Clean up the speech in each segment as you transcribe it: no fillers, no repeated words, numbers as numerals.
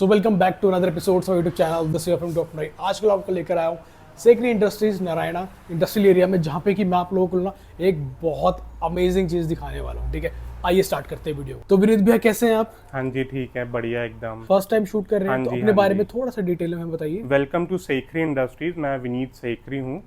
So welcome back to another episode of YouTube channel this from doctor नाई। आज कल आपको लेकर आया हूँ Sekri industries Narayana industrial area में, जहाँ पे कि मैं आप लोगों को ना एक बहुत अमेजिंग चीज़ दिखाने वाला हूँ। ठीक है, आइए स्टार्ट करते हैं वीडियो। तो विनीत भैया कैसे हैं आप? हाँ जी, ठीक है, बढ़िया एकदम। फर्स्ट टाइम शूट कर रहे हैं हाँ तो जी, अपने हाँ बारे जी। में थोड़ा सा डिटेल में बताइए। Welcome to Sekri industries. मैं विनीत सेक्री हूँ।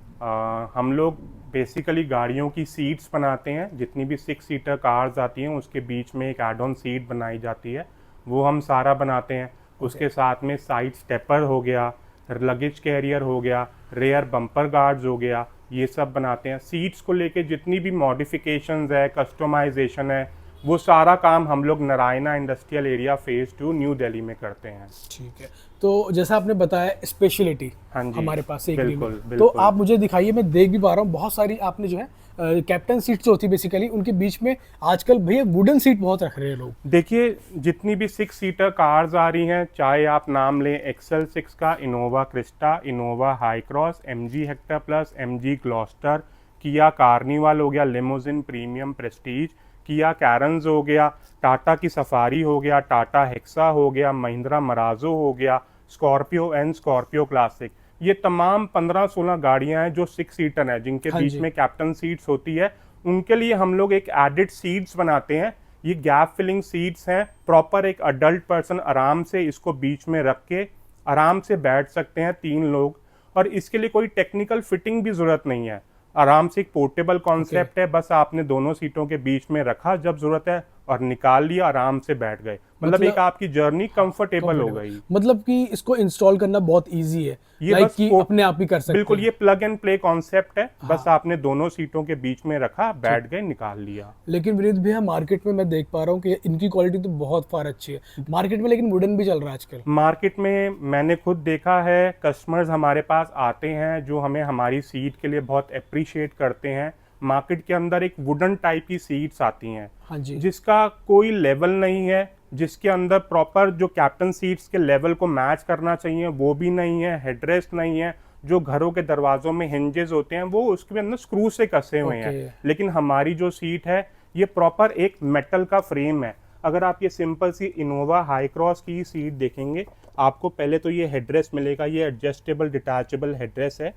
हम लोग बेसिकली गाड़ियों की सीट्स बनाते हैं। जितनी भी 6 सीटर कार्स आती हैं उसके बीच में एक एड ऑन सीट बनाई जाती है, वो हम सारा बनाते हैं। उसके साथ में साइड स्टेपर हो गया, लगेज कैरियर हो गया, रेयर बम्पर गार्ड्स हो गया, ये सब बनाते हैं। सीट्स को लेके जितनी भी मॉडिफिकेशंस है, कस्टमाइजेशन है, वो सारा काम हम लोग Narayana industrial area phase 2 new Delhi में करते हैं। ठीक है, तो जैसा आपने बताया स्पेशलिटी हाँ जी, हमारे पास सेक्री में, बिल्कुल तो बिल्कुल। आप मुझे दिखाइए। मैं देख भी पा रहा हूँ बहुत सारी आपने जो है कैप्टन सीट्स जो होती है बेसिकली उनके बीच में आजकल भैया वुडन सीट बहुत रख रहे हैं लोग। देखिए, जितनी भी 6 सीटर कार्स आ रही हैं, चाहे आप नाम लें एक्सेल 6 का, Innova Crysta, Innova high cross, MG Hector plus, MG Gloster, किया कार्निवाल हो गया, लिमोजिन प्रीमियम प्रेस्टीज, किया कैरन्स हो गया, टाटा की सफारी हो गया, टाटा हेक्सा हो गया, महिंद्रा मराजो हो गया, स्कॉर्पियो एंड स्कॉर्पियो क्लासिक, ये तमाम 15-16 गाड़ियां हैं जो 6 सीटर हैं, जिनके हाँ बीच जी। में कैप्टन सीट्स होती है। उनके लिए हम लोग एक एडिड सीट्स बनाते हैं। ये गैप फिलिंग सीट्स हैं। प्रॉपर एक अडल्ट पर्सन आराम से इसको बीच में रख के आराम से बैठ सकते हैं 3 लोग। और इसके लिए कोई टेक्निकल फिटिंग भी ज़रूरत नहीं है। आराम से एक पोर्टेबल कॉन्सेप्ट है। बस आपने दोनों सीटों के बीच में रखा जब ज़रूरत है और निकाल लिया, आराम से बैठ गए। मतलब एक आपकी जर्नी कंफर्टेबल हो गई। मतलब कि इसको इंस्टॉल करना बहुत इजी है, ये लाइक बस कि अपने आप ही कर सकते बिल्कुल, हैं। ये प्लग एंड प्ले कॉन्सेप्ट है। बस हाँ। आपने दोनों सीटों के बीच में रखा, बैठ गए, निकाल लिया। लेकिन विनीत भैया मार्केट में मैं देख पा रहा हूँ कि इनकी क्वालिटी तो बहुत फार अच्छी है मार्केट में, लेकिन वुडन भी चल रहा है आजकल मार्केट में मैंने खुद देखा है, कस्टमर्स हमारे पास आते हैं जो हमें हमारी सीट के लिए बहुत अप्रिशिएट करते हैं। मार्केट के अंदर एक वुडन टाइप की सीट्स आती हैं। हाँ जी। जिसका कोई लेवल नहीं है, जिसके अंदर प्रॉपर जो कैप्टन सीट्स के लेवल को मैच करना चाहिए वो भी नहीं है, हेडरेस्ट नहीं है। जो घरों के दरवाजों में हिंजेस होते हैं वो उसके अंदर स्क्रू से कसे हुए हैं। लेकिन हमारी जो सीट है ये प्रॉपर एक मेटल का फ्रेम है। अगर आप ये सिंपल सी इनोवा हाई क्रॉस की सीट देखेंगे, आपको पहले तो ये हेडरेस्ट मिलेगा। ये एडजस्टेबल डिटैचेबल हेडरेस्ट है।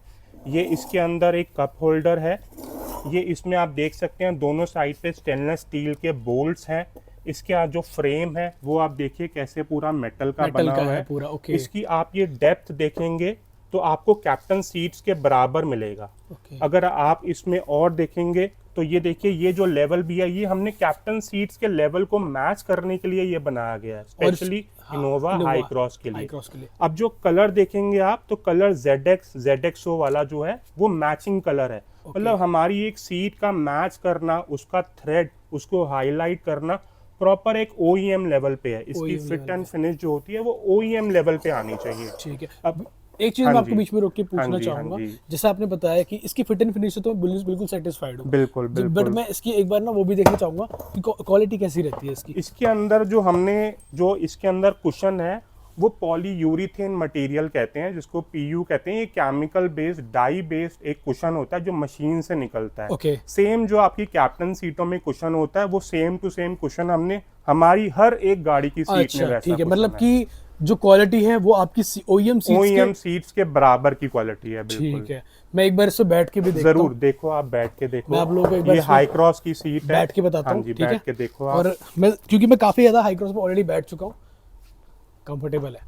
ये इसके अंदर एक कप होल्डर है। ये इसमें आप देख सकते हैं दोनों साइड पे स्टेनलेस स्टील के बोल्ट्स हैं। इसके आज जो फ्रेम है वो आप देखिए कैसे पूरा मेटल का बना हुआ है पूरा। ओके। इसकी आप ये डेप्थ देखेंगे तो आपको कैप्टन सीट्स के बराबर मिलेगा। अगर आप इसमें और देखेंगे तो ये देखिए, ये जो लेवल भी है ये हमने कैप्टन सीट्स के लेवल को मैच करने के लिए ये बनाया गया है, स्पेशली इनोवा हाई क्रॉस के लिए। अब जो कलर देखेंगे आप, तो कलर ZXO वाला जो है वो मैचिंग कलर है। मतलब हमारी एक सीट का मैच करना, उसका थ्रेड, उसको हाईलाइट करना प्रॉपर एक OEM लेवल पे है। इसकी फिट एंड फिनिश जो होती है वो OEM लेवल पे आनी चाहिए। ठीक है। अब एक चीज मैं आपको बीच में रोक के पूछना चाहूंगा, जी। जैसा आपने बताया कि इसकी फिट एंड फिनिश से तो मैं बिल्कुल सेटिस्फाइड हूँ। बिल्कुल बट बिल्कुल। मैं इसकी एक बार ना वो भी देखना चाहूंगा कि क्वालिटी कैसी रहती है इसकी। इसके अंदर जो इसके अंदर कुशन है वो पॉलीयूरीथेन मटेरियल कहते हैं, जिसको PU कहते हैं। ये केमिकल बेस्ड डाई बेस्ड एक कुशन होता है जो मशीन से निकलता है। सेम जो आपकी कैप्टन सीटों में कुशन होता है वो सेम टू सेम कुशन हमने हमारी हर एक गाड़ी की सीट में वैसा ठीक है, मतलब कि जो क्वालिटी है वो आपकी OEM सीट्स के बराबर की क्वालिटी है। बिल्कुल। ठीक है, मैं एक बार इस पे बैठ के भी देखता हूं। जरूर देखो, आप बैठ के देखो। मैं आप लोगों को एक बार ये हाई क्रॉस की सीट है, बैठ के बताता हूं। ठीक है, बैठ के देखो आप। और मैं क्योंकि मैं काफी ज्यादा हाई क्रॉस पे ऑलरेडी बैठ चुका हूं, कंफर्टेबल है,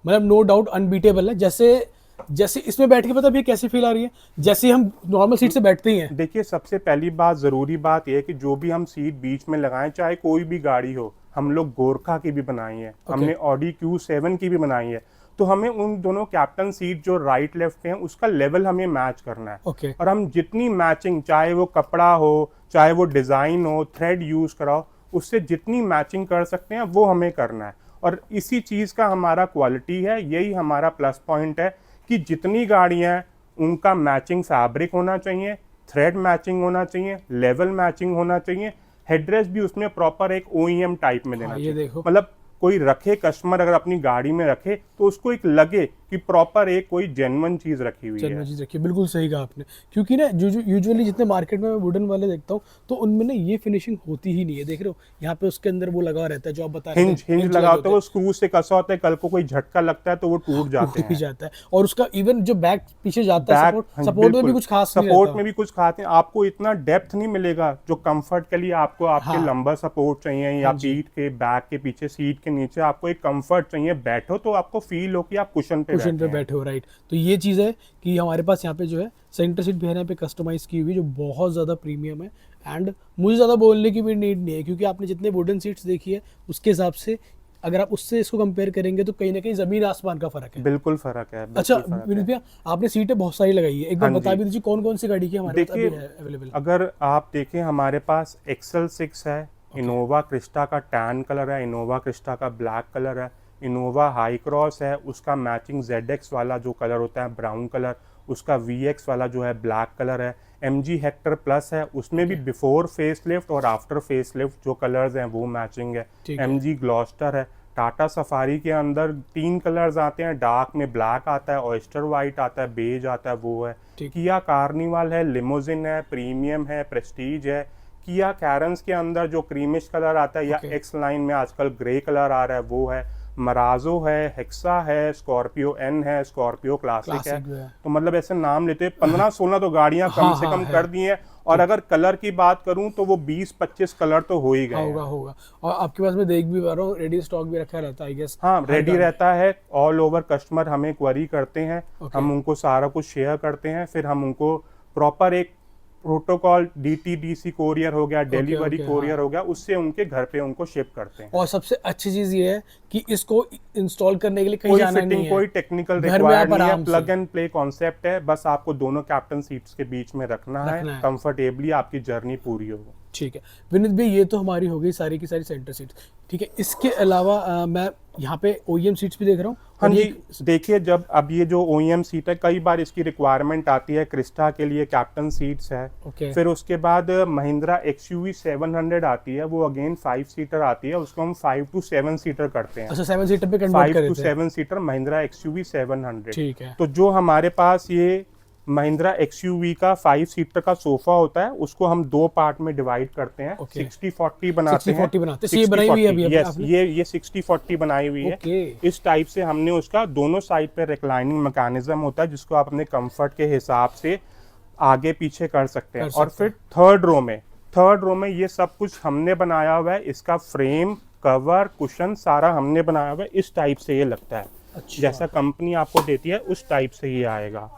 मतलब नो डाउट अनबीटेबल है। जैसे इसमें बैठ के पता भी कैसी फील आ रही है जैसे हम नॉर्मल सीट से बैठते ही हैं। देखिए, सबसे पहली बात, जरूरी बात यह है कि जो भी हम सीट बीच में लगाएं, चाहे कोई भी गाड़ी हो, हम लोग गोरखा की भी बनाई है, हमने ऑडी Q7 की भी बनाई है, तो हमें उन दोनों कैप्टन सीट जो राइट लेफ्ट हैं उसका लेवल हमें मैच करना है। और हम जितनी मैचिंग, चाहे वो कपड़ा हो, चाहे वो डिजाइन हो, थ्रेड यूज कराओ, उससे जितनी मैचिंग कर सकते हैं वो हमें करना है। और इसी चीज का हमारा क्वालिटी है, यही हमारा प्लस पॉइंट है कि जितनी गाड़ियां हैं उनका मैचिंग फैब्रिक होना चाहिए, थ्रेड मैचिंग होना चाहिए, लेवल मैचिंग होना चाहिए, हेडरेस्ट भी उसमें प्रॉपर एक OEM टाइप में देना चाहिए। मतलब कोई रखे, कस्टमर अगर अपनी गाड़ी में रखे तो उसको एक लगे कि प्रॉपर एक कोई जेन्युइन चीज रखी हुई चलो है। चीज़ रखिए, बिल्कुल सही कहा आपने। क्योंकि ना जो यूजुअली जितने मार्केट में मैं वुडन वाले देखता हूँ तो उनमें ना ये फिनिशिंग होती ही नहीं है। देख रहे हो यहाँ पे उसके अंदर वो लगा रहता है जो आप बता रहे हिंज थे, हिंज hinge लगा लगे होता है, वो स्क्रू से कसा होता है, कल को कोई झटका लगता है तो वो टूट जाते टूट भी हैं। जाता है। और उसका इवन जो बैक पीछे जाता है, बैक, सपोर्ट हाँ, सपोर्ट में भी बिल्कुल, कुछ खास नहीं सपोर्ट रहता। में भी कुछ खास नहीं, आपको इतना डेप्थ नहीं मिलेगा जो कंफर्ट के लिए आपको आपके हाँ। लंबा सपोर्ट चाहिए, या हाँ जी। पीठ के बैक के पीछे सीट के नीचे आपको एक कंफर्ट चाहिए, बैठो तो आपको फील हो कि आप कुशन पे कुशन पे बैठे हैं। बैठे हो, राइट। तो ये चीज़ है कि हमारे पास यहाँ पे जो है सेंटर सीट भी है यहाँ पे कस्टमाइज की हुई जो बहुत ज़्यादा प्रीमियम है। एंड मुझे ज़्यादा बोलने की भी नीड नहीं है क्योंकि आपने जितने वुडन सीट्स देखी है उसके हिसाब से अगर आप उससे इसको कंपेयर करेंगे तो कहीं ना कहीं ज़मीन आसमान का फ़र्क है। बिल्कुल फर्क है, अच्छा बिल्कुल फर्क विनीत है। भैया, आपने सीटें बहुत सारी लगाई है, एक बार हाँ बता जी। भी दीजिए कौन कौन सी गाड़ी की हमारे पास अभी देखिए, है अवेलेबल। अगर आप देखें हमारे पास एक्सल 6 है, इनोवा क्रिस्टा का टैन कलर है, इनोवा क्रिस्टा का ब्लैक कलर है, इनोवा हाई क्रॉस है, उसका मैचिंग ZX वाला जो कलर होता है ब्राउन कलर, उसका VX वाला जो है ब्लैक कलर है, MG हेक्टर प्लस है, उसमें भी बिफोर फेस लिफ्ट और आफ्टर फेस लिफ्ट जो कलर्स हैं वो मैचिंग है। ठीक है। MG ग्लॉस्टर है। टाटा सफारी के अंदर 3 कलर्स आते हैं, डार्क में ब्लैक आता है, ऑयस्टर वाइट आता है, बेज आता है, वो है। ठीक। किया कार्निवल है, लिमोजिन है, प्रीमियम है, प्रेस्टीज है। किया कैरंस के अंदर जो क्रीमिश कलर आता है, या Okay. एक्स लाइन में आजकल ग्रे कलर आ रहा है, वो है। मराजो है, हेक्सा है, स्कॉर्पियो एन है, स्कॉर्पियो क्लासिक है। क्लासिक है। तो मतलब ऐसे नाम लेते हैं 15-16 तो गाड़ियां कम हाँ, से हाँ, कम है। कर दी हैं। और अगर कलर की बात करूं तो वो 20-25 कलर तो हो ही गए होगा हैं। होगा। और आपके पास मैं देख भी पा रहा हूँ रेडी स्टॉक भी रखा रहता है आई गेस। हाँ, रेडी रहता है ऑल ओवर। कस्टमर हमें क्वेरी करते हैं, Okay. हम उनको सारा कुछ शेयर करते हैं, फिर हम उनको प्रॉपर एक प्रोटोकॉल DTDC कोरियर हो गया, डिलीवरी okay, कोरियर हाँ। हो गया, उससे उनके घर पे उनको शिप करते हैं। और सबसे अच्छी चीज़ ये है कि इसको इंस्टॉल करने के लिए कहीं कोई जाना फिटिंग, नहीं है। कोई टेक्निकल घर में रिक्वायर्ड आप नहीं है, आराम से प्लग एंड प्ले कॉन्सेप्ट है। बस आपको दोनों कैप्टन सीट्स के बीच में रखना है, कंफर्टेबली आपकी जर्नी पूरी होगी। ठीक है विनीत भाई, ये तो हमारी हो गई सारी की सारी सेंटर सीट्स। ठीक है, इसके अलावा मैं यहाँ पे OEM सीट्स भी देख रहा हूँ। हाँ और जी, ये देखिए, जब अब ये जो OEM सीट है, कई बार इसकी रिक्वायरमेंट आती है, क्रिस्टा के लिए कैप्टन सीट्स है। Okay. फिर उसके बाद महिंद्रा XUV 700 आती है, वो अगेन 5 सीटर आती है, उसको हम 5 to 7 सीटर करते हैं। अच्छा 7 सीटर पे कन्वर्ट 5 कर to देते हैं। 7 सीटर महिंद्रा XUV 700। ठीक है। तो जो हमारे पास ये महिंद्रा XUV का 5 सीटर का सोफा होता है, उसको हम 2 पार्ट में डिवाइड करते हैं। Okay. 60-40 बनाते हैं। 60-40 बनाते हैं। ये बनाई हुई है अभी 60-40, आपने? ये 60-40 बनाई हुई है। Okay. इस टाइप से हमने उसका दोनों साइड पे रिक्लाइनिंग मैकेनिज्म होता है, जिसको आप अपने कंफर्ट के हिसाब से आगे पीछे कर सकते हैं। और फिर थर्ड रो में ये सब कुछ हमने बनाया हुआ है। इसका फ्रेम, कवर, कुशन सारा हमने बनाया हुआ है। इस टाइप से ये लगता है। अच्छा। जैसा कंपनी आपको देती है उस टाइप से ये आएगा।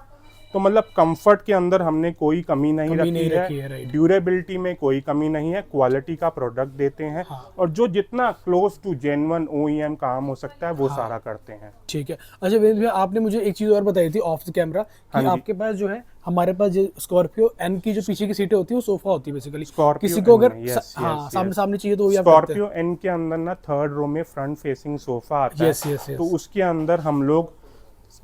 तो मतलब कंफर्ट के अंदर हमने कोई कमी नहीं रखी है, राइट। ड्यूरेबिलिटी में कोई कमी नहीं है, क्वालिटी का प्रोडक्ट देते हैं। हाँ। और जो जितना क्लोज टू जेन्युइन OEM काम हो सकता है वो सारा करते हैं। ठीक है। अच्छा विनीत भैया, आपने मुझे एक चीज़ और बताई थी ऑफ द कैमरा कि हाँ जी। आपके पास जो है हमारे पास जो स्कॉर्पियो एन की जो पीछे की सीटें होती है वो सोफा होती है बेसिकली। Scorpio किसी को N अगर में, yes, हाँ yes, सामने yes. सामने चाहिए तो वो भी आप करते हैं। स्कॉर्पियो N के अंदर ना थर्ड रो में फ्रंट फेसिंग सोफा आता Yes, है। yes, yes. तो उसके अंदर हम लोग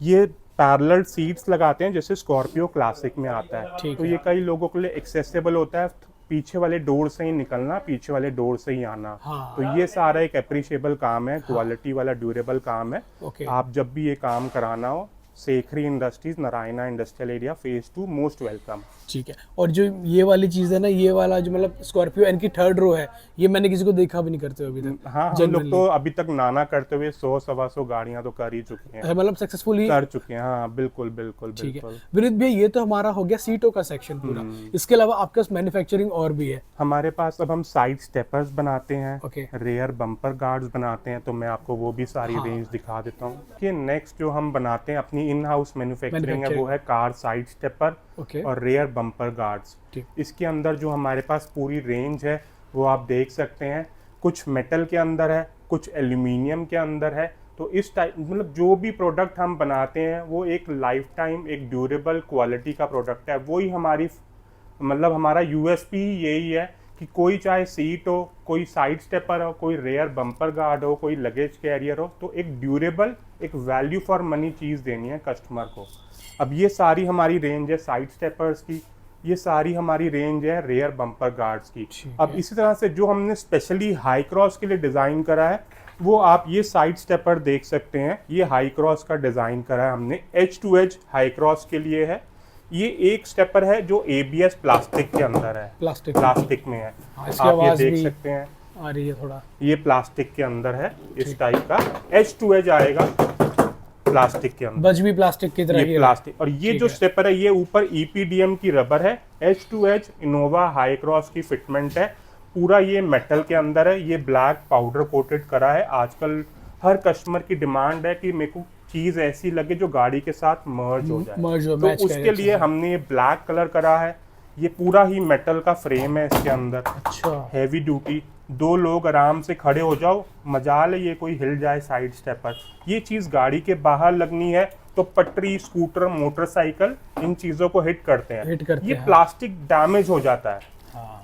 ये पैरेलल सीट्स लगाते हैं, जैसे स्कॉर्पियो क्लासिक में आता है। ठीक तो है। ये कई लोगों के लिए एक्सेसिबल होता है, पीछे वाले डोर से ही निकलना, पीछे वाले डोर से ही आना। हाँ। तो ये सारा एक अप्रिशिएबल काम है, क्वालिटी वाला ड्यूरेबल काम है। ओके। आप जब भी ये काम कराना हो, Sekhri industries, Narayana industrial area, phase 2, most welcome. ठीक है। और जो ये वाली चीज़ है ना, ये वाला जो मतलब स्कॉर्पियो एन की थर्ड रो है, ये मैंने किसी को देखा भी नहीं करते हुए अभी तक। हाँ, हम लोग तो अभी तक नाना करते हुए 100-125 गाड़ियां तो कर ही चुके हैं, मतलब सक्सेसफुली कर चुके हैं। हाँ, बिल्कुल बिल्कुल ठीक है। बिल्कुल। विनीत भैया, ये तो हमारा हो गया सीटों का सेक्शन पूरा। इसके अलावा आपके पास मैन्युफैक्चरिंग और भी है। हमारे पास अब हम साइड स्टेपर्स बनाते हैं, ओके। रेयर बम्पर गार्ड्स बनाते हैं। तो मैं आपको वो भी सारी रेंज दिखा देता हूँ कि नेक्स्ट जो हम बनाते हैं अपनी इन हाउस मैन्युफैक्चरिंग है, वो है कार साइड स्टेपर ओके। और रेयर बम्पर गार्ड्स। ठीक। इसके अंदर जो हमारे पास पूरी रेंज है वो आप देख सकते हैं। कुछ मेटल के अंदर है, कुछ एल्यूमिनियम के अंदर है। तो इस टाइप मतलब जो भी प्रोडक्ट हम बनाते हैं वो एक लाइफ टाइम, एक ड्यूरेबल क्वालिटी का प्रोडक्ट है। वही हमारी मतलब हमारा USP यही है कि कोई चाहे सीट हो, कोई साइड स्टेपर हो, कोई रेयर बम्पर गार्ड हो, कोई लगेज कैरियर हो, तो एक ड्यूरेबल, एक वैल्यू फॉर मनी चीज़ देनी है कस्टमर को। अब ये सारी हमारी रेंज है साइड स्टेपर्स की, ये सारी हमारी रेंज है रेयर बम्पर गार्ड्स की। अब इसी तरह से जो हमने स्पेशली हाई क्रॉस के लिए डिज़ाइन करा है वो आप ये साइड स्टेपर देख सकते हैं, ये हाई क्रॉस का डिज़ाइन करा है हमने, edge to edge Hycross के लिए है। ये एक स्टेपर है जो ABS प्लास्टिक के अंदर है, प्लास्टिक में है। आप ये देख सकते हैं आ रही है थोड़ा, ये प्लास्टिक के अंदर है, इस टाइप का एज टू एज आएगा प्लास्टिक के अंदर, बज भी प्लास्टिक की तरह, ये प्लास्टिक। और ये जो स्टेपर है ये ऊपर EPDM की रबर है, edge to edge Innova Hycross की फिटमेंट है, पूरा ये मेटल के अंदर है, ये ब्लैक पाउडर कोटेड करा है। आजकल हर कस्टमर की डिमांड है कि मेरे को चीज ऐसी लगे जो गाड़ी के साथ मर्ज हो जाए, तो उसके लिए हमने ये ब्लैक कलर करा है। ये पूरा ही मेटल का फ्रेम है इसके अंदर, अच्छा हैवी ड्यूटी, 2 लोग आराम से खड़े हो जाओ, मजाल है ये कोई हिल जाए साइड स्टेपर। ये चीज गाड़ी के बाहर लगनी है तो पटरी, स्कूटर, मोटरसाइकिल इन चीजों को हिट करते हैं, ये प्लास्टिक डैमेज हो जाता है।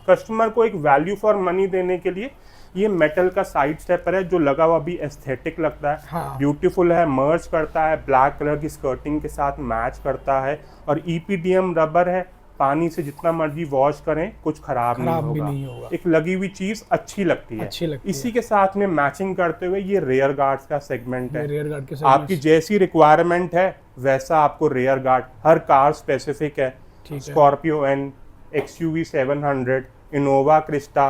कस्टमर को एक वैल्यू फॉर मनी देने के लिए ये मेटल का साइड स्टेपर है जो लगा हुआ भी एस्थेटिक लगता है, ब्यूटीफुल है, मर्ज करता है, ब्लैक कलर की स्कर्टिंग के साथ मैच करता है, और EPDM रबर है, पानी से जितना मर्जी वॉश करें कुछ खराब नहीं होगा। एक लगी हुई चीज अच्छी लगती है। इसी के साथ में मैचिंग करते हुए ये रेयर गार्ड्स का सेगमेंट है, रेयर गार्ड के आपकी जैसी रिक्वायरमेंट है वैसा आपको रेयर गार्ड, हर कार स्पेसिफिक है। Scorpio N, XUV 700, Innova Crysta,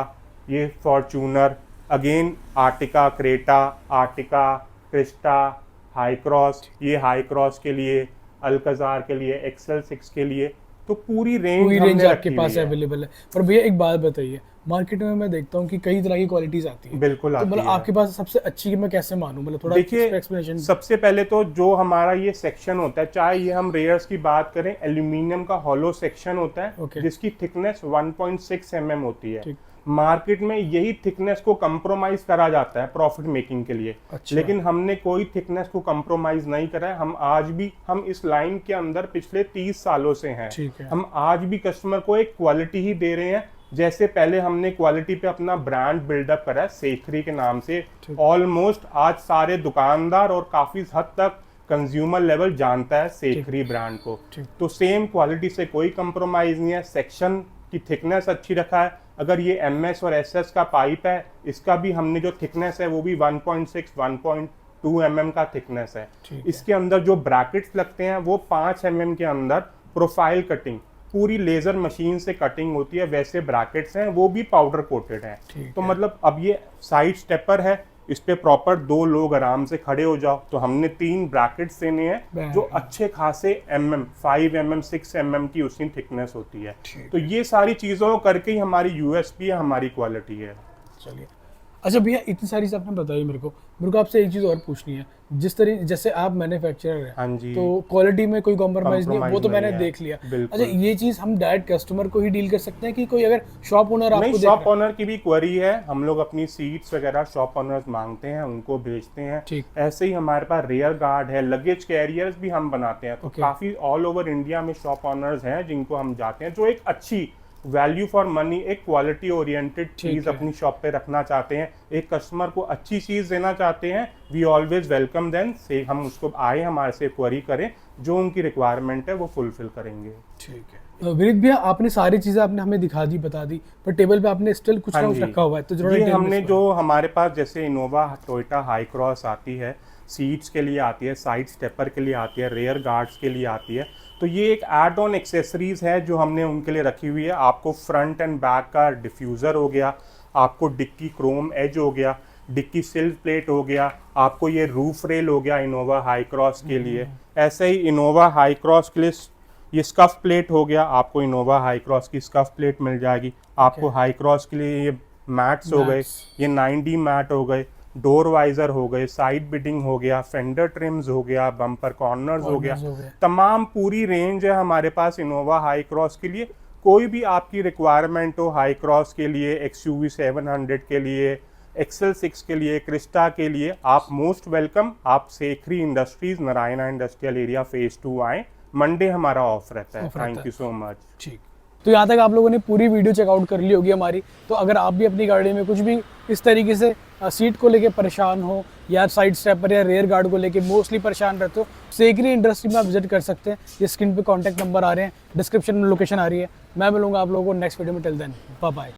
ये Fortuner, again Ertiga Creta, Ertiga Crysta, Hycross, ये हाई क्रॉस के लिए, अल्काजार के लिए, XL6 के लिए, तो पूरी रेंज आपके पास अवेलेबल है। पर भैया एक बात बताइए, मार्केट में मैं देखता हूँ कि कई तरह की क्वालिटीज आती है, बिल्कुल तो आती मतलब है। आपके पास सबसे अच्छी की मैं कैसे मानूं, मतलब थोड़ा देखिए एक्सप्लेनेशन। सबसे पहले तो जो हमारा ये सेक्शन होता है, चाहे ये हम रेयर्स की बात करें, एल्यूमिनियम का हॉलो सेक्शन होता है, जिसकी थिकनेस 1.6 mm होती है। मार्केट में यही थिकनेस को कंप्रोमाइज करा जाता है प्रॉफिट मेकिंग के लिए, लेकिन हमने कोई थिकनेस को कंप्रोमाइज नहीं करा है। हम आज भी, हम इस लाइन के अंदर पिछले 30 सालों से हैं, हम आज भी कस्टमर को एक क्वालिटी ही दे रहे हैं। जैसे पहले हमने क्वालिटी पे अपना ब्रांड बिल्डअप करा है सेखरी के नाम से, ऑलमोस्ट आज सारे दुकानदार और काफी हद तक कंज्यूमर लेवल जानता है सेखरी ब्रांड को। तो सेम क्वालिटी से कोई कंप्रोमाइज नहीं है। सेक्शन की थिकनेस अच्छी रखा है। अगर ये MS और SS का पाइप है, इसका भी हमने जो थिकनेस है वो भी 1.6 1.2 mm का थिकनेस है। इसके अंदर जो ब्रैकेट्स लगते हैं वो 5 mm के अंदर प्रोफाइल कटिंग, पूरी लेजर मशीन से कटिंग होती है, वैसे ब्रैकेट्स हैं, वो भी पाउडर कोटेड हैं। तो मतलब अब ये साइड स्टेपर है, इस पे प्रॉपर 2 लोग आराम से खड़े हो जाओ, तो हमने 3 ब्रैकेट्स देने हैं जो अच्छे खासे 5 mm 6 mm की उसकी थिकनेस होती है। तो ये सारी चीज़ों को करके ही हमारी USP है, हमारी क्वालिटी है। चलिए, अच्छा भैया इतनी सारी चीज़ आपने बताई, मेरे को आपसे एक चीज़ और पूछनी है। जिस तरह जैसे आप मैन्युफैक्चरर हैं, हाँ जी, तो क्वालिटी में कोई कॉम्प्रोमाइज़ नहीं है, वो तो मैंने देख लिया। अच्छा, ये चीज़ हम डायरेक्ट कस्टमर को ही डील कर सकते हैं कि कोई अगर शॉप ओनर आपको नहीं, शॉप ओनर की भी क्वेरी है, हम लोग अपनी सीट्स वगैरह शॉप ओनर्स मांगते हैं, उनको भेजते हैं। ऐसे ही हमारे पास रेयर गार्ड है, लगेज कैरियर्स भी हम बनाते हैं। तो काफ़ी ऑल ओवर इंडिया में शॉप ओनर्स हैं जिनको हम जाते हैं, जो एक अच्छी वैल्यू फॉर मनी, एक क्वालिटी ओरिएंटेड चीज अपनी शॉप पे रखना चाहते हैं, एक कस्टमर को अच्छी चीज देना चाहते हैं। वी ऑलवेज वेलकम देम, से हम उसको आए हमारे से क्वेरी करें, जो उनकी रिक्वायरमेंट है वो फुलफिल करेंगे। ठीक है विनीत भैया, आपने सारी चीजें आपने हमें दिखा दी, बता दी, पर टेबल पे आपने स्टिल कुछ ना कुछ रखा हुआ है, तो ये हमने जो हमारे पास जैसे इनोवा टोयोटा हाई क्रॉस आती है, सीट्स के लिए आती है, साइड स्टेपर के लिए आती है, रेयर गार्ड्स के लिए आती है, तो ये एक एड ऑन एक्सेसरीज है जो हमने उनके लिए रखी हुई है। आपको फ्रंट एंड बैक का डिफ्यूज़र हो गया, आपको डिक्की क्रोम एज हो गया, डिक्की सिल्क प्लेट हो गया, आपको ये रूफ रेल हो गया इनोवा हाई क्रॉस के लिए। ऐसे ही इनोवा हाई क्रॉस के लिए ये स्कफ प्लेट हो गया, आपको इनोवा हाई क्रॉस की स्कफ प्लेट मिल जाएगी। आपको हाई क्रॉस के लिए ये मैट्स हो गए, ये 9D मैट हो गए, डोर वाइजर हो गए, साइड बिडिंग हो गया, फेंडर ट्रिम्स हो गया, बम्पर कॉर्नर्स हो गया, तमाम पूरी रेंज है हमारे पास इनोवा हाई क्रॉस के लिए। कोई भी आपकी रिक्वायरमेंट हो हाई क्रॉस के लिए, XUV 700 के लिए, XL6 के लिए, क्रिस्टा के लिए, आप मोस्ट वेलकम। आप Sekhri industries Narayana industrial area phase 2 आए, मंडे हमारा ऑफ रहता है। Thank you so much. ठीक, तो यहाँ तक आप लोगों ने पूरी वीडियो चेकआउट कर ली होगी हमारी। तो अगर आप भी अपनी गाड़ी में कुछ भी इस तरीके से सीट को लेके परेशान हो, या साइड स्टेपर या रेयर गार्ड को लेके मोस्टली परेशान रहते हो, सेखरी इंडस्ट्री में आप विजिट कर सकते हैं। ये स्क्रीन पे कॉन्टैक्ट नंबर आ रहे हैं, डिस्क्रिप्शन में लोकेशन आ रही है। मैं मिलूंगा आप लोगों को नेक्स्ट वीडियो में। Till then bye bye.